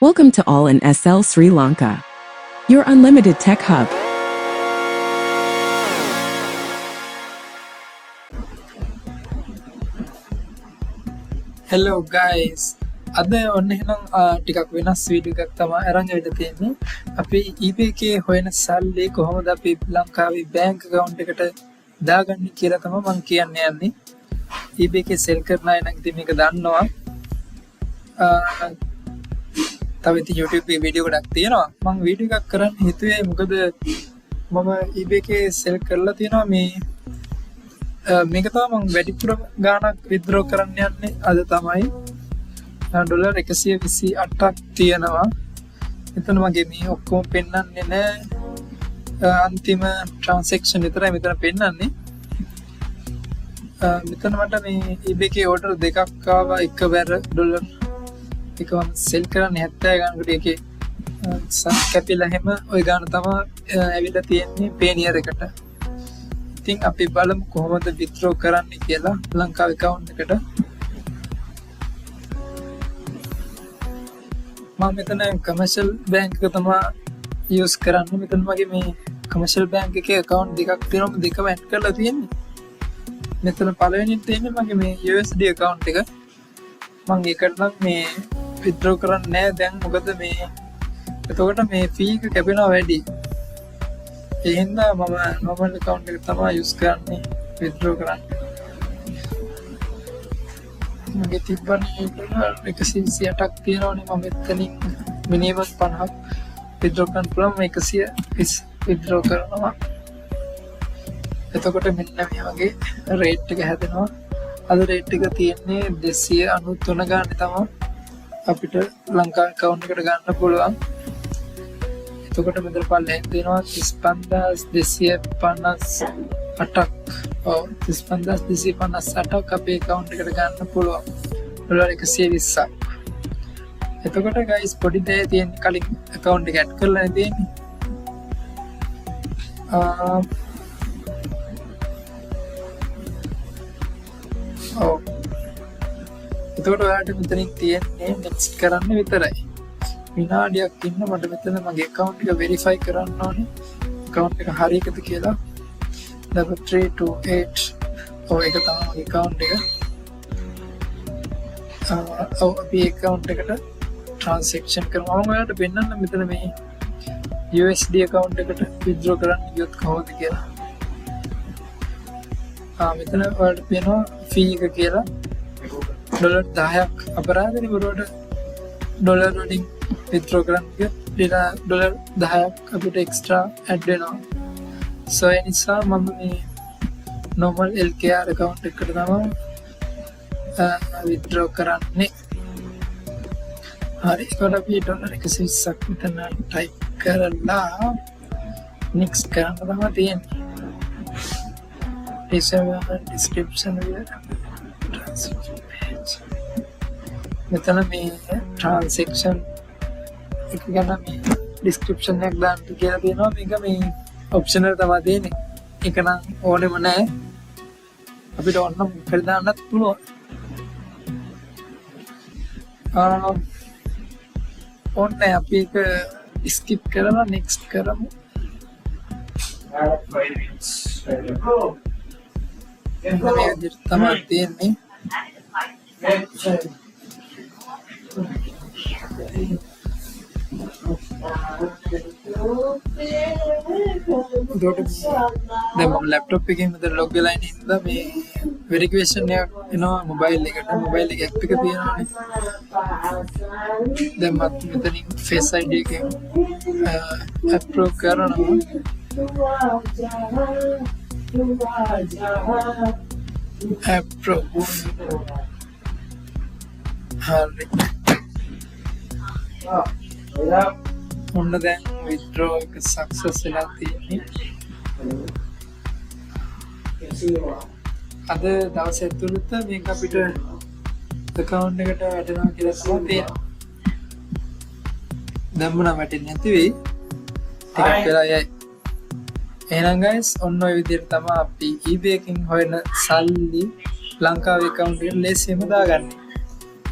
Welcome to All in SL Sri Lanka, your unlimited tech hub. Hello guys. අද ඔන්න එහෙනම් ටිකක් වෙනස් වීඩියෝ එකක් තමයි අරන් ඇවිත් තියෙන්නේ. අපි eBay එකේ හොයන සල්ලි කොහොමද අපි ලංකාවේ බැංක් account එකට දාගන්නේ කියලා තමයි මම කියන්න යන්නේ. eBay එකේ sell කරන අය නම් ඉතින් මේක දන්නවා. තව ඉතින් YouTube එකේ වීඩියෝ ගොඩක් තියෙනවා. මම වීඩියෝ එකක් කරන්න හිතුවේ මොකද මම eBay එකේ sell කරලා තියෙනවා මේක තමයි මම වැඩිපුර ගාණක් withdraw කරන්න යන්නේ අද තමයි ඩොලර් 128ක් තියෙනවා. එතන මගේ මේ ඔක්කොම පෙන්වන්නේ නැහැ. අන්තිම transaction විතරයි මෙතන පෙන්වන්නේ. මෙතන මට මේ eBay එකේ order දෙකක් ආවා එකවර ඩොලර් එක මම sell කරන්නේ 70 ගානකට එකේ කැපිලා හැම ওই ගාන තමයි ඇවිල්ලා තියෙන්නේ Payoneer එකට. ඉතින් අපි බලමු කොහොමද withdraw කරන්න කියලා ලංකාවේ account එකට. මම මෙතන commercial bank එක තමයි use කරන්නේ. මෙතන මගේ මේ commercial bank එකේ account දෙකක් තියෙනවා. දෙකම add කරලා තියෙන්නේ. මෙතන පළවෙනිට තියෙන්නේ මගේ මේ USD account එක. මම ඒකට නම් මේ withdraw කරන්නේ නැහැ දැන් මොකද මේ එතකොට මේ fee එක කැපෙනවා වැඩි. ඒ හින්දා මම normal account එක තමයි use කරන්නේ withdraw කරන්න. මගේ තිබ්බනේ 128ක් තියෙනවනේ මම එතනින් minimum 50ක් withdraw කරන්න පුළුවන් 120 withdraw කරනවා. එතකොට මෙන්න මේ වගේ rate එක හැදෙනවා. අද rate එක තියෙන්නේ 293 ගානේ තමයි අපිට ලංකා account එකට ගන්න පුළුවන්. එතකොට මෙතන පල්ලෙන් තියෙනවා 35258ක්. ඔව් 35258ක් අපේ account එකට ගන්න පුළුවන්. ඩොලර් 120ක්. එතකොට guys පොඩි දෙයක් තියෙන කලින් account එක add කරලා තියෙන්නේ. ඔව් එතකොට ඔයාලට මෙතනින් තියෙන්නේ next කරන්න විතරයි. විනාඩියක් ඉන්න මට මෙතන මගේ account එක verify කරන්න ඕනේ. account එක හරියටද කියලා. 328 ඔව් ඒක තමයි මගේ account එක. ඔව් අපි account එකට transaction කරනවා. මම ඔයාලට පෙන්නන්න මෙතන මේ USD account එකට withdraw කරන්න ගියොත් කොහොමද කියලා. මෙතන ඔයාලට පේනවා fee එක කියලා. ඩොලර් 10ක් අපරාධනේ බරුවට ඩොලර් වලින් withdraw කරන්න ගියොත් ඩොලර් 10ක් අපිට extra add වෙනවා. so ඒ නිසා මම මේ normal LKR account එකට තමයි withdraw කරන්නේ. හරි ඒකට අපි ඩොලර් 120ක් මෙතන type කරලා next කරන්න තමයි තියෙන්නේ. description මෙතන මේ transaction එක ගැන මේ description එකක් දාන්න කියලා තියෙනවා. මේක මේ optional තමයි තියෙන්නේ. ඒක නම් ඕනෙම නැහැ. අපිට ඕනනම් මොකද දාන්නත් පුළුවන්. ඕනේ අපි ඒක skip කරලා next කරමු. මේ විදිහට තමයි තියෙන්නේ. දැන් මම ලැප්ටොප් එකෙන් මෙතන ලොග් වෙලා ඉන්න හින්දා මේ වෙරිෆිකේෂන් එකක් එනවා මොබයිල් එකට. මොබයිල් එකේ ඇප් එක තියෙනවානේ. දැන් මම මෙතනින් Face ID එකෙන් approve කරනවා. approve. හරි. ඔන්න දැන් withdraw එක success වෙලා තියෙන්නේ. අද දවසේ තුනට මේක අපිට account එකට වැටෙනවා කියලා තමයි තියෙන්නේ. දැන් මොනවා වැටෙන්නේ නැති වෙයි. ටිකක් වෙලා යයි. එහෙනම් guys ඔන්න ඔය විදිහට තමයි අපි eBay එකෙන් හොයන සල්ලි ලංකාවේ account එකට ලේසියෙන්ම දාගන්නේ.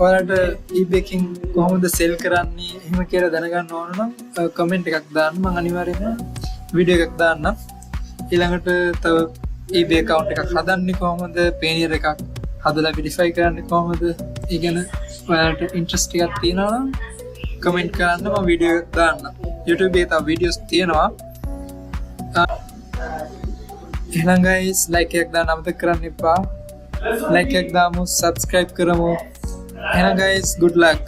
ඔයාලට eBay එකෙන් කොහොමද සෙල් කරන්නේ එහෙම කියලා දැනගන්න ඕන නම් කමෙන්ට් එකක් දාන්න. මම අනිවාර්යයෙන්ම වීඩියෝ එකක් දාන්නම්. ඊළඟට තව eBay account එකක් හදන්නේ කොහොමද, Payoneer එකක් හදලා verify කරන්නේ කොහොමද, ඒ ගැන ඔයාලට ඉන්ට්‍රස්ට් එකක් තියෙනවා නම් කමෙන්ට් කරන්න. මම වීඩියෝ එකක් දාන්නම්. YouTube එකේ තව වීඩියෝස් තියෙනවා. එහෙනම් guys like එකක් දාන්න අමතක කරන්න එපා. like එකක් දාමු, subscribe කරමු. එහෙනම් guys good luck.